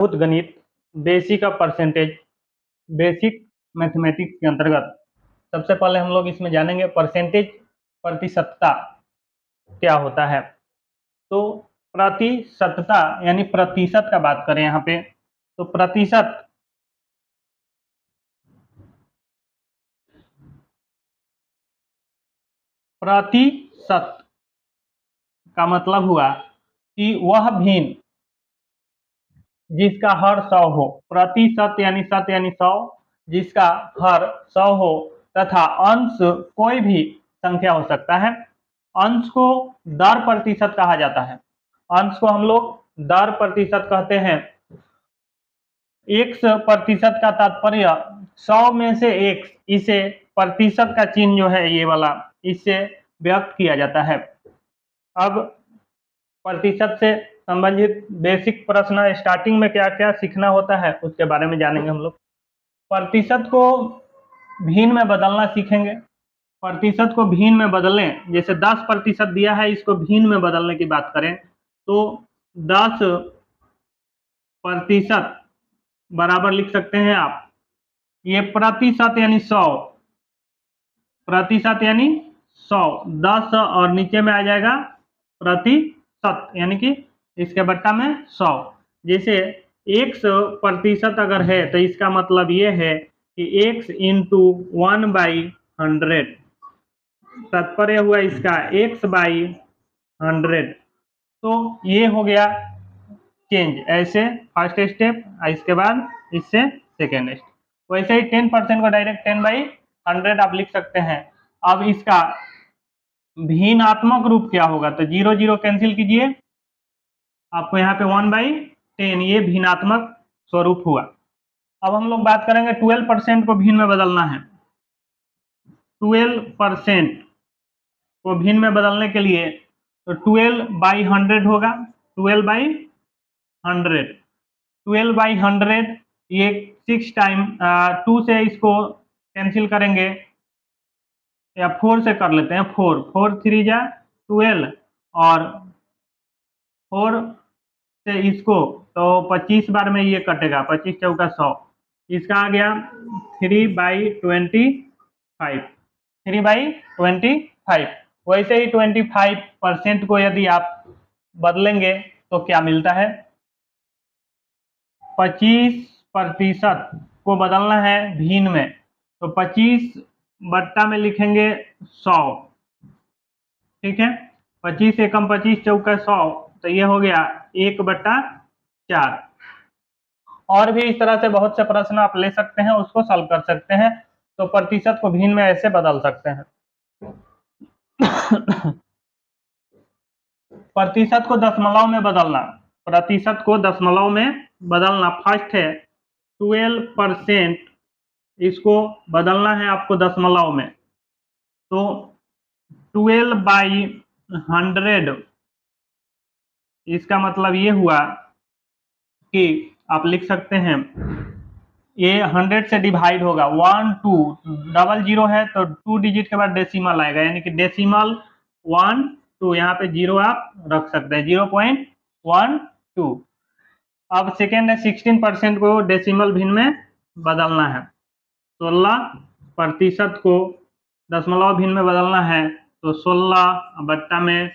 बहुत गणित basic of percentage basic mathematics के अंतर्गत सबसे पहले हम लोग इसमें जानेंगे परसेंटेज प्रतिशतता क्या होता है। तो प्रतिशतता यानी प्रतिशत का बात करें यहाँ पे तो प्रतिशत का मतलब हुआ कि वह भिन्न जिसका हर 100 हो। प्रतिशत यानी शत यानी 100, जिसका हर 100 हो तथा अंश कोई भी संख्या हो सकता है। अंश को दर प्रतिशत कहा जाता है। अंश को हम लोग दर प्रतिशत कहते हैं। x प्रतिशत का तात्पर्य 100 में से x, इसे प्रतिशत का चिन्ह जो है ये वाला, इससे व्यक्त किया जाता है। अब प्रतिशत से संबंधित बेसिक प्रश्न स्टार्टिंग में क्या क्या सीखना होता है उसके बारे में जानेंगे हम लोग। प्रतिशत को भिन्न में बदलना सीखेंगे। प्रतिशत को भिन्न में बदलें, जैसे 10% दिया है, इसको भिन्न में बदलने की बात करें तो 10% बराबर लिख सकते हैं आप, ये प्रतिशत यानी 100, प्रतिशत यानी 100, 10 और नीचे में आ जाएगा प्रतिशत यानी कि इसके बट्टा में 100। जैसे 1% अगर है तो इसका मतलब ये है कि x इंटू 1/100, तात्पर्य हुआ इसका x/100। तो ये हो गया चेंज, ऐसे फर्स्ट स्टेप, इसके बाद इससे सेकेंड स्टेप। वैसे ही 10% को डायरेक्ट 10/100 आप लिख सकते हैं। अब इसका भिन्नात्मक रूप क्या होगा, तो 0 0 कैंसिल कीजिए, आपको यहाँ पे 1/10, ये भिन्नात्मक स्वरूप हुआ। अब हम लोग बात करेंगे 12% को भिन्न में बदलना है। 12% को भिन्न में बदलने के लिए तो 12/100 होगा, 12/100, 12/100, ये 6 टाइम 2 से इसको कैंसिल करेंगे या 4 से कर लेते हैं, 4 4 3 जा 12 और 4 से इसको तो 25 बार में ये कटेगा, 25 चौका 100, इसका आ गया 3/25, 3/25। वैसे ही 25% को यदि आप बदलेंगे तो क्या मिलता है, 25% को बदलना है भिन्न में तो 25 बट्टा में लिखेंगे 100, ठीक है। 25 एकम 25 चौका 100, तो ये हो गया 1/4। और भी इस तरह से बहुत से प्रश्न आप ले सकते हैं, उसको सॉल्व कर सकते हैं। तो प्रतिशत को भिन्न में ऐसे बदल सकते हैं। प्रतिशत को दशमलव में बदलना, प्रतिशत को दशमलव में बदलना फर्स्ट है 12%, इसको बदलना है आपको दशमलव में, तो 12/100, इसका मतलब ये हुआ कि आप लिख सकते हैं ये 100 से डिवाइड होगा, 1 2 डबल 0 है तो 2 डिजिट के बाद डेसिमल आएगा, यानी कि डेसिमल 1 2, यहाँ पे 0 आप रख सकते हैं, 0.12। अब सेकेंड है 16% को डेसिमल भिन्न में बदलना है। 16% को दशमलव भिन्न में बदलना है तो 16 बट्टा में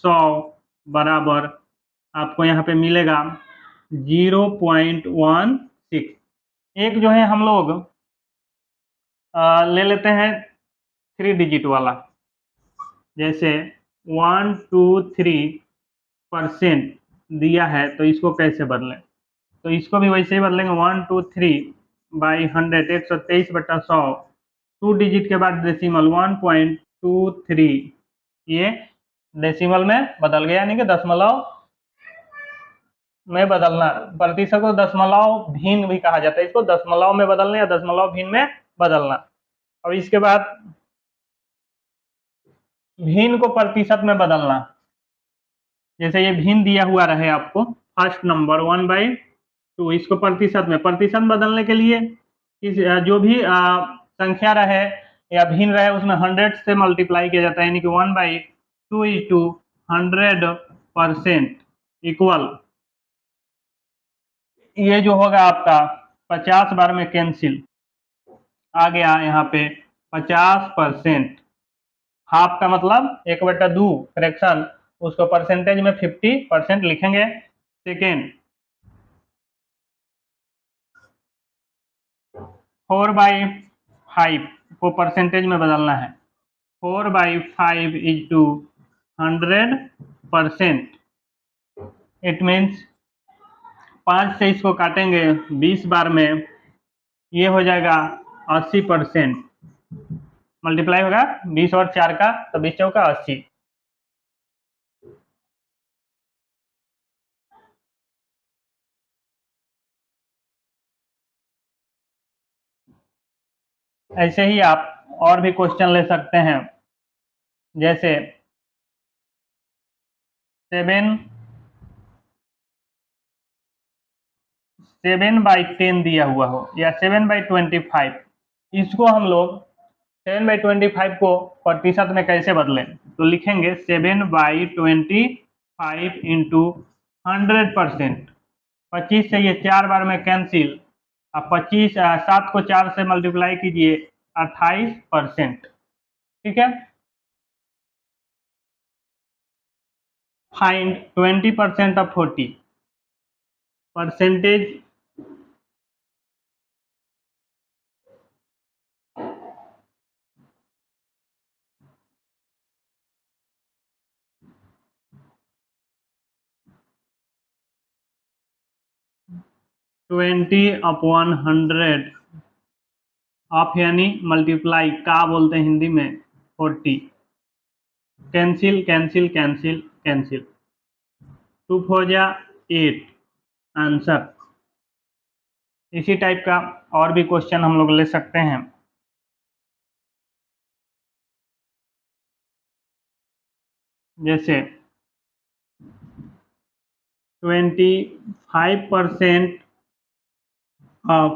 100 बराबर आपको यहाँ पे मिलेगा 0.16। एक जो है हम लोग ले लेते हैं 3 डिजिट वाला, जैसे 1 2 3% दिया है तो इसको कैसे बदलें, तो इसको भी वैसे ही बदलेंगे, 1 2 3/100, 123/100, 2 डिजिट के बाद डेसिमल 1.23, ये डेसिमल में बदल गया, यानी कि दशमलव में बदलना। प्रतिशत को दशमलव भिन्न भी कहा जाता है, इसको दशमलव में बदलना या दशमलव भिन्न में बदलना। अब इसके बाद भिन्न को प्रतिशत में बदलना, जैसे ये भिन्न दिया हुआ रहे आपको फर्स्ट नंबर 1/2, इसको प्रतिशत में, प्रतिशत बदलने के लिए जो भी संख्या रहे या भिन्न रहे उसमें 100 से मल्टीप्लाई किया जाता है, यानी कि 1/2 × 100% इक्वल ये जो होगा आपका 50 बार में कैंसिल आ गया यहाँ पे 50%। हाफ का मतलब 1/2 फ्रैक्शन, उसको परसेंटेज में 50% लिखेंगे। सेकेंड 4/5 को परसेंटेज में बदलना है। 4/5 × 100%। इट मीन्स 5 से इसको काटेंगे 20 बार में, ये हो जाएगा 80%। मल्टीप्लाई होगा 20 और 4 का तो 20 चौका 80। ऐसे ही आप और भी क्वेश्चन ले सकते हैं, जैसे 7/10 दिया हुआ हो या 7/25, इसको हम लोग 7/25 को प्रतिशत में कैसे बदलें, तो लिखेंगे 7/25 इंटू 100%। 25 से ये 4 बार में कैंसिल, अब 7 को 4 से मल्टीप्लाई कीजिए 28%। ठीक है। Find 20% of 40 percentage. Twenty upon 100 of यानी मल्टीप्लाई का बोलते हैं हिंदी में 40। कैंसिल कैंसिल कैंसिल कैंसिल, 2 4 जा 8 आंसर। इसी टाइप का और भी क्वेश्चन हम लोग ले सकते हैं, जैसे 25% ऑफ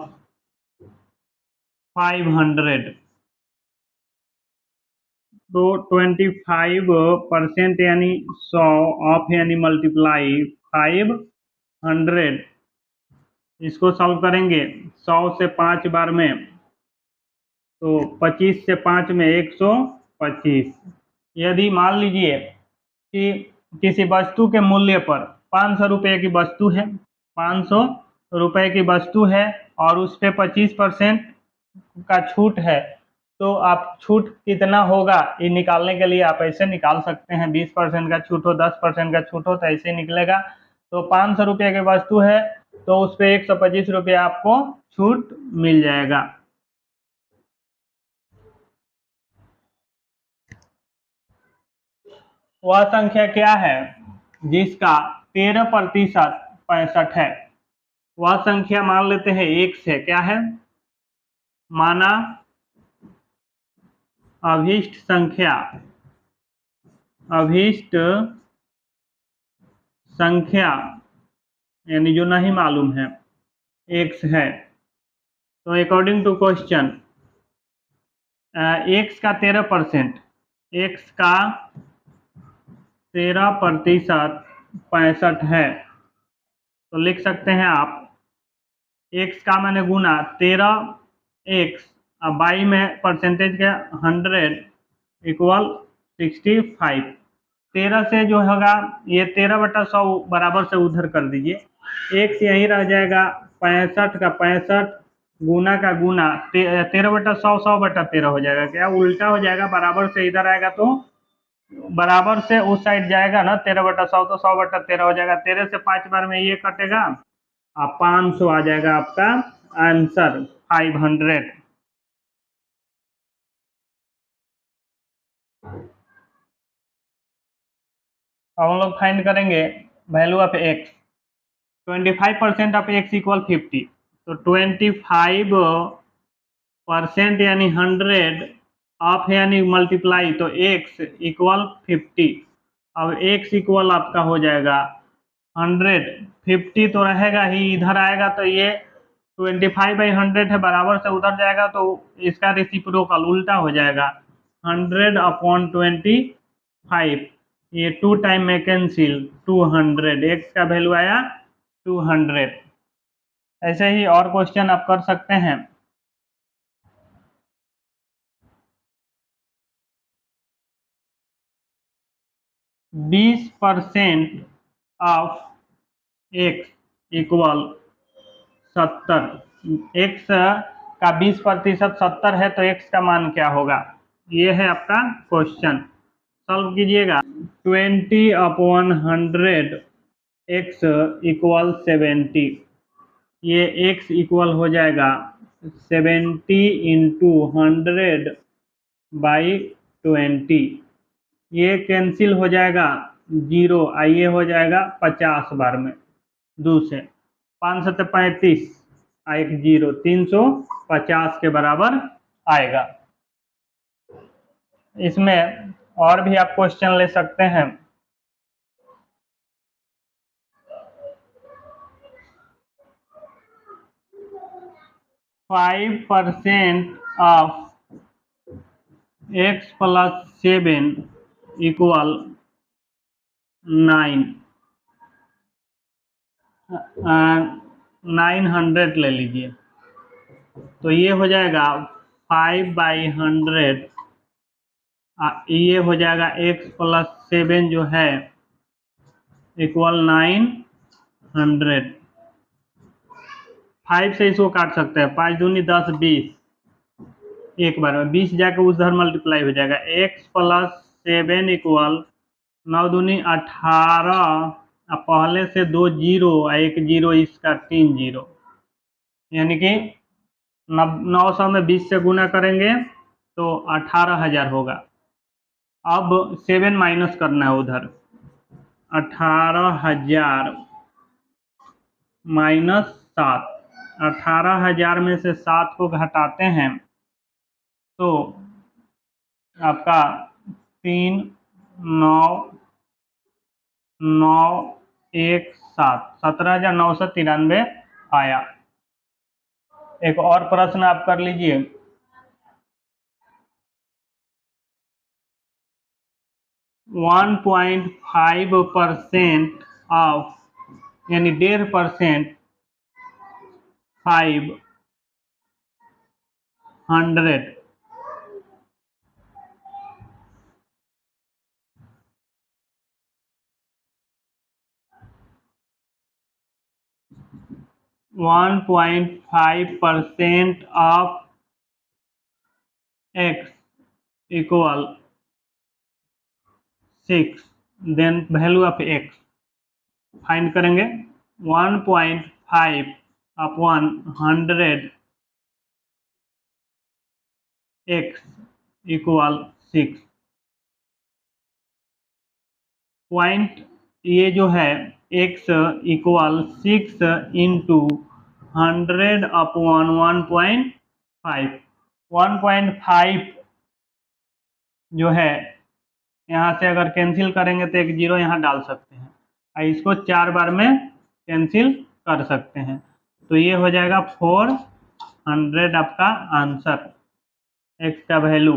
500, तो 25% यानी 100 ऑफ यानी मल्टीप्लाई 500। इसको सॉल्व करेंगे 100 से 5 बार में, तो 25 से 5 में 125। यदि मान लीजिए कि किसी वस्तु के मूल्य पर 500 रुपये की वस्तु है, 500 रुपये की वस्तु है और उस पर 25% का छूट है, तो आप छूट कितना होगा ये निकालने के लिए आप ऐसे निकाल सकते हैं। 20% का छूट हो, 10% का छूट हो तो ऐसे निकलेगा। तो 500 रुपये की वस्तु है तो उस पर 125 रुपये आपको छूट मिल जाएगा। वह संख्या क्या है जिसका 13% 65 है? वह संख्या मान लेते हैं 1 से, क्या है, माना अभीष्ट संख्या, अभीष्ट संख्या यानी जो नहीं मालूम है x है। तो अकॉर्डिंग टू क्वेश्चन x का 13%, x का 13% 65 है, तो लिख सकते हैं आप x का मैंने गुना 13x, अब 22 में परसेंटेज का 100 इक्वल 65। 13 से जो होगा ये 13/100 बराबर से उधर कर दीजिए, x यही रह जाएगा 65 का 65 गुना का गुना 13/100 100/13 हो जाएगा, क्या उल्टा हो जाएगा, बराबर से इधर आएगा तो बराबर से उस साइड जाएगा ना, 13/100 तो 100/13 हो जाएगा। 13 से 5 बार में ये कटेगा, आप 500 आ जाएगा आपका आंसर 500। अब हम लोग फाइंड करेंगे value of x। 25% of x equal 50, तो 25% यानी 100 ऑफ यानी मल्टीप्लाई, तो x इक्वल 50। अब x इक्वल आपका हो जाएगा 100, 50 तो रहेगा ही, इधर आएगा तो ये 25/100 है, बराबर से उधर जाएगा तो इसका रेसिप्रोकल उल्टा हो जाएगा 100/25। ये 2 टाइम में कैंसिल 200, x का वैल्यू आया 200। ऐसे ही और क्वेश्चन आप कर सकते हैं। %20 ऑफ एक्स इक्वल 70। एक्स का 20% 70 है, तो एक्स का मान क्या होगा? ये है आपका क्वेश्चन, सॉल्व कीजिएगा। 20/100 एक्स इक्वल 70। ये x इक्वल हो जाएगा 70 इंटू 100/20। ये कैंसिल हो जाएगा, 0 आइए हो जाएगा 50 बार में, 2 से 5 7 35 एक 0, 350 के बराबर आएगा। इसमें और भी आप क्वेश्चन ले सकते हैं। %5 ऑफ x प्लस 7 इक्वल 9। 900 ले लीजिए, तो ये हो जाएगा 5/100। ये हो जाएगा x प्लस 7 जो है इक्वल 900। 5 से इसको काट सकते हैं, 5 दूनी 10 20, एक बार में 20 जाकर उधर मल्टीप्लाई हो जाएगा। x प्लस 7 इक्वल 9 दूनी 18, पहले से 2 जीरो, एक जीरो, इसका 3 जीरो, यानी कि 900 में 20 से गुना करेंगे तो 18,000 होगा। अब 7 माइनस करना है उधर, 18,000 माइनस 7। 18,000 में से 7 को घटाते हैं तो आपका 3 9 9 1 7 17,993 आया। एक और प्रश्न आप कर लीजिए। 1.5% ऑफ, यानी 1.5% 500 1.5% of x equal 6, then value of x find करेंगे। 1.5 अपॉन 100 x इक्वल 6। पॉइंट ये जो है x इक्वल 6 इंटू 100 अपॉन 1.5। 1.5 जो है यहाँ से अगर कैंसिल करेंगे तो एक जीरो यहाँ डाल सकते हैं, और इसको 4 बार में कैंसिल कर सकते हैं, तो ये हो जाएगा 400 आपका आंसर, x का वैल्यू।